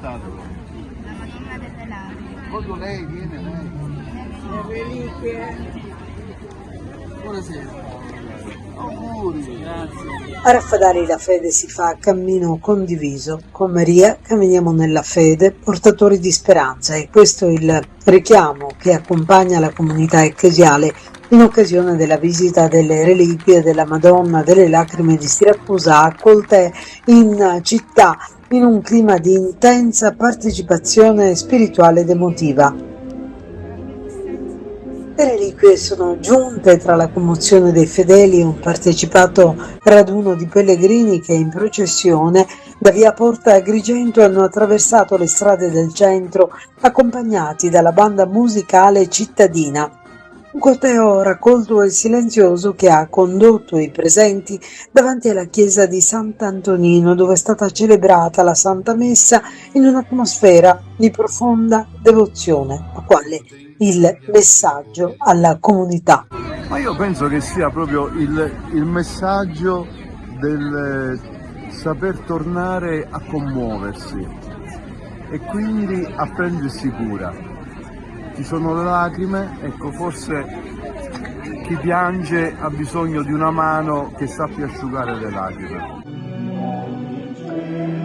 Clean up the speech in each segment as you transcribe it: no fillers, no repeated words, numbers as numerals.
portatelo. La Madonna delle Lacrime. Voglio lei, viene lei. Le reliquie. Buonasera. Auguri. Grazie. A Raffadali la fede si fa a cammino condiviso. Con Maria camminiamo nella fede, portatori di speranza, e questo è il richiamo che accompagna la comunità ecclesiale in occasione della visita delle reliquie della Madonna delle Lacrime di Siracusa, accolte in città in un clima di intensa partecipazione spirituale ed emotiva. Le reliquie sono giunte tra la commozione dei fedeli e un partecipato raduno di pellegrini che in processione da via Porta Agrigento hanno attraversato le strade del centro accompagnati dalla banda musicale cittadina. Un corteo raccolto e silenzioso che ha condotto i presenti davanti alla chiesa di Sant'Antonino, dove è stata celebrata la Santa Messa in un'atmosfera di profonda devozione, la quale il messaggio alla comunità. Ma io penso che sia proprio il messaggio del saper tornare a commuoversi e quindi a prendersi cura. Ci sono le lacrime, ecco, forse chi piange ha bisogno di una mano che sappia asciugare le lacrime.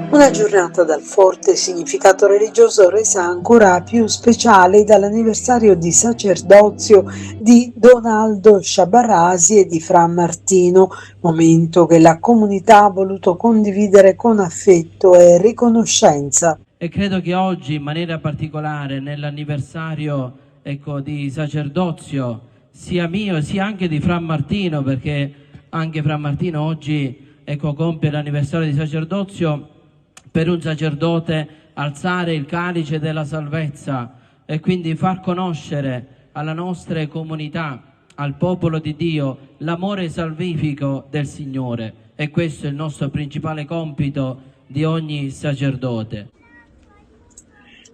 Una giornata dal forte significato religioso resa ancora più speciale dall'anniversario di sacerdozio di Donaldo Sciabarrasi e di Fra Martino, momento che la comunità ha voluto condividere con affetto e riconoscenza. E credo che oggi, in maniera particolare, nell'anniversario di sacerdozio, sia mio sia anche di Fra Martino, perché anche Fra Martino oggi compie l'anniversario di sacerdozio, per un sacerdote alzare il calice della salvezza e quindi far conoscere alla nostra comunità, al popolo di Dio, l'amore salvifico del Signore. E questo è il nostro principale compito di ogni sacerdote.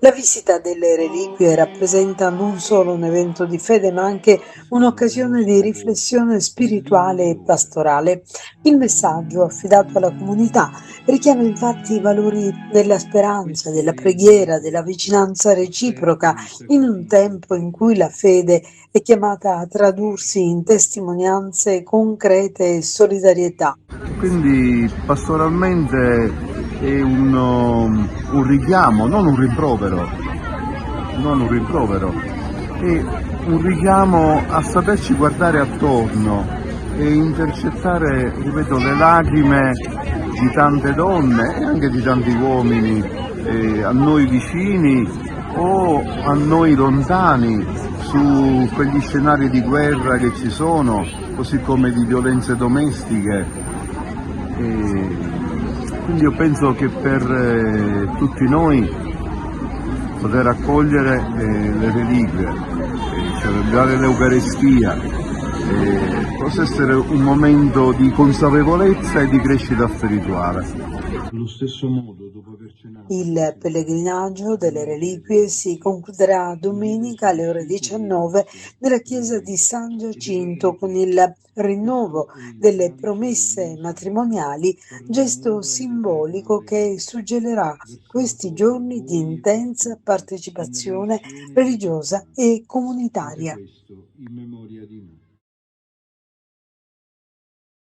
La visita delle reliquie rappresenta non solo un evento di fede, ma anche un'occasione di riflessione spirituale e pastorale. Il messaggio affidato alla comunità richiama infatti i valori della speranza, della preghiera, della vicinanza reciproca, in un tempo in cui la fede è chiamata a tradursi in testimonianze concrete e solidarietà. Quindi pastoralmente è un richiamo, non un rimprovero, è un richiamo a saperci guardare attorno e intercettare, ripeto, le lacrime di tante donne e anche di tanti uomini a noi vicini o a noi lontani su quegli scenari di guerra che ci sono, così come di violenze domestiche. Quindi io penso che per tutti noi poter accogliere le reliquie, celebrare l'Eucaristia, possa essere un momento di consapevolezza e di crescita spirituale. Allo stesso modo, dopo aver cenato... Il pellegrinaggio delle reliquie si concluderà domenica alle ore 19 nella chiesa di San Giacinto con il rinnovo delle promesse matrimoniali, gesto simbolico che suggerirà questi giorni di intensa partecipazione religiosa e comunitaria. In memoria di noi.